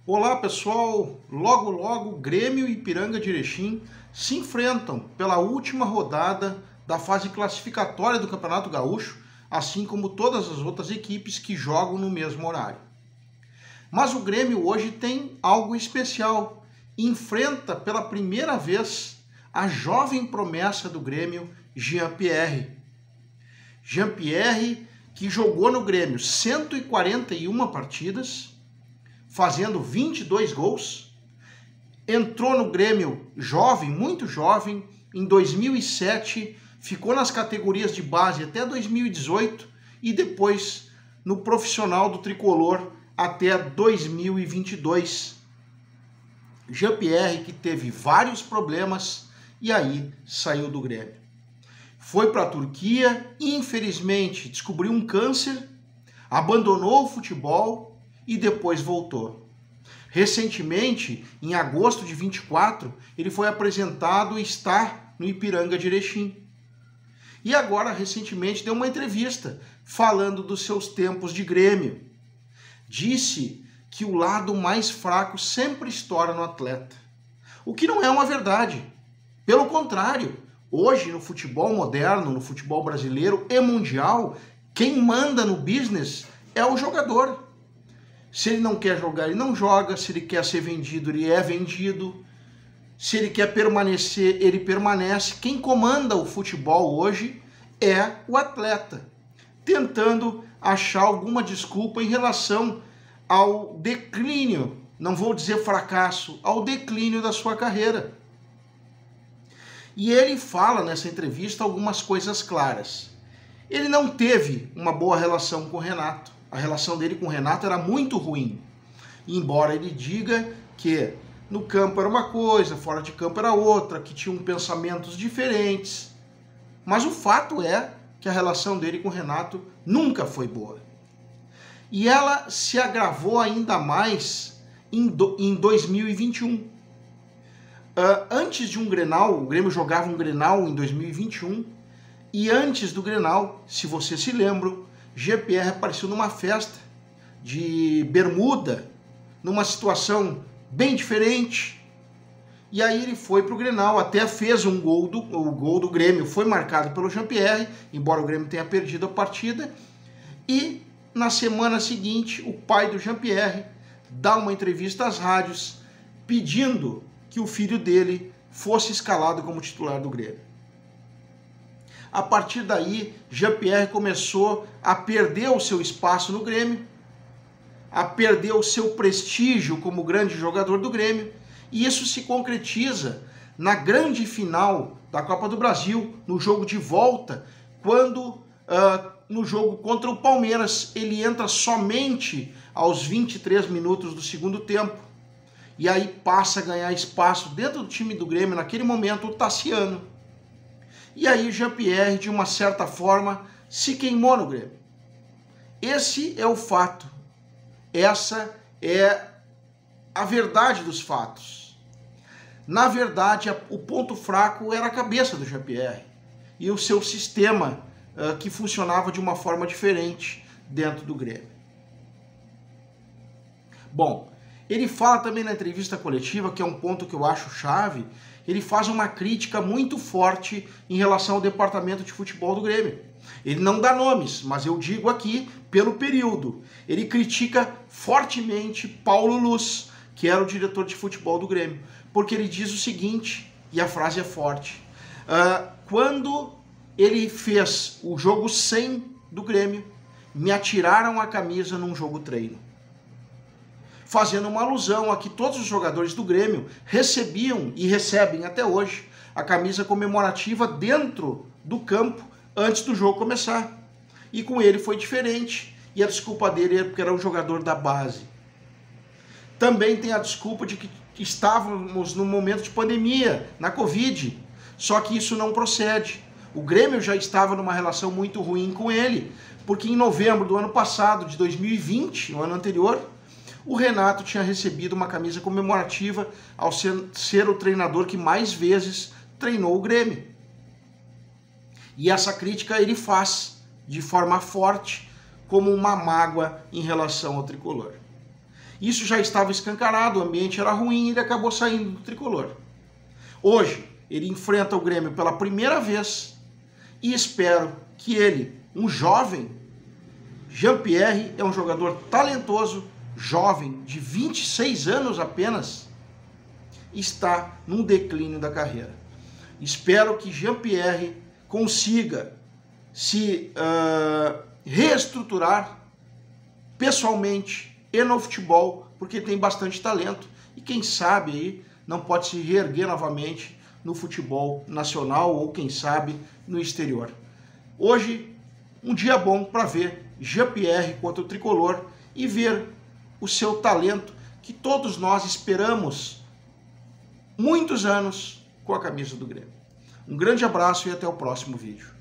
Olá pessoal, logo logo Grêmio e Ipiranga de Erechim se enfrentam pela última rodada da fase classificatória do Campeonato Gaúcho, assim como todas as outras equipes que jogam no mesmo horário. Mas o Grêmio hoje tem algo especial, enfrenta pela primeira vez a jovem promessa do Grêmio, Jean-Pierre. Jean-Pierre que jogou no Grêmio 141 partidas, fazendo 22 gols, entrou no Grêmio jovem, muito jovem, em 2007, ficou nas categorias de base até 2018 e depois no profissional do Tricolor até 2022. Jean-Pierre que teve vários problemas e aí saiu do Grêmio. Foi para a Turquia, infelizmente descobriu um câncer, abandonou o futebol e depois voltou. Recentemente, em agosto de 24, ele foi apresentado e está no Ipiranga de Erechim. E agora, recentemente, deu uma entrevista falando dos seus tempos de Grêmio. Disse que o lado mais fraco sempre estoura no atleta. O que não é uma verdade. Pelo contrário, hoje no futebol moderno, no futebol brasileiro e mundial, quem manda no business é o jogador. Se ele não quer jogar, ele não joga. Se ele quer ser vendido, ele é vendido. Se ele quer permanecer, ele permanece. Quem comanda o futebol hoje é o atleta, tentando achar alguma desculpa em relação ao declínio, não vou dizer fracasso, ao declínio da sua carreira. E ele fala nessa entrevista algumas coisas claras. Ele não teve uma boa relação com o Renato. A relação dele com o Renato era muito ruim. Embora ele diga que no campo era uma coisa, fora de campo era outra, que tinham pensamentos diferentes. Mas o fato é que a relação dele com o Renato nunca foi boa. E ela se agravou ainda mais em 2021. Antes de um Grenal, o Grêmio jogava um Grenal em 2021, e antes do Grenal, se você se lembra, Jean-Pierre apareceu numa festa de bermuda, numa situação bem diferente, e aí ele foi para o Grenal, até fez o gol do Grêmio, foi marcado pelo Jean-Pierre, embora o Grêmio tenha perdido a partida, e na semana seguinte o pai do Jean-Pierre dá uma entrevista às rádios pedindo que o filho dele fosse escalado como titular do Grêmio. A partir daí, Jean-Pierre começou a perder o seu espaço no Grêmio, a perder o seu prestígio como grande jogador do Grêmio, e isso se concretiza na grande final da Copa do Brasil, no jogo de volta, quando no jogo contra o Palmeiras ele entra somente aos 23 minutos do segundo tempo, e aí passa a ganhar espaço dentro do time do Grêmio, naquele momento, o Tassiano. E aí Jean-Pierre, de uma certa forma, se queimou no Grêmio. Esse é o fato. Essa é a verdade dos fatos. Na verdade, o ponto fraco era a cabeça do Jean-Pierre e o seu sistema que funcionava de uma forma diferente dentro do Grêmio. Bom, ele fala também na entrevista coletiva, que é um ponto que eu acho chave, ele faz uma crítica muito forte em relação ao departamento de futebol do Grêmio. Ele não dá nomes, mas eu digo aqui pelo período. Ele critica fortemente Paulo Luz, que era o diretor de futebol do Grêmio, porque ele diz o seguinte, e a frase é forte, quando ele fez o jogo 100 do Grêmio, me atiraram a camisa num jogo treino. Fazendo uma alusão a que todos os jogadores do Grêmio recebiam e recebem até hoje a camisa comemorativa dentro do campo antes do jogo começar. E com ele foi diferente, e a desculpa dele é porque era um jogador da base. Também tem a desculpa de que estávamos num momento de pandemia, na Covid, só que isso não procede. O Grêmio já estava numa relação muito ruim com ele, porque em novembro do ano passado, de 2020, no ano anterior, o Renato tinha recebido uma camisa comemorativa ao ser o treinador que mais vezes treinou o Grêmio. E essa crítica ele faz de forma forte, como uma mágoa em relação ao tricolor. Isso já estava escancarado, o ambiente era ruim e ele acabou saindo do tricolor. Hoje, ele enfrenta o Grêmio pela primeira vez e espero que ele, um jovem, Jean-Pierre é um jogador talentoso, jovem, de 26 anos apenas, está num declínio da carreira. Espero que Jean-Pierre consiga se reestruturar pessoalmente e no futebol, porque tem bastante talento e quem sabe aí não pode se reerguer novamente no futebol nacional ou quem sabe no exterior. Hoje, um dia bom para ver Jean-Pierre contra o Tricolor e ver o seu talento que todos nós esperamos muitos anos com a camisa do Grêmio. Um grande abraço e até o próximo vídeo.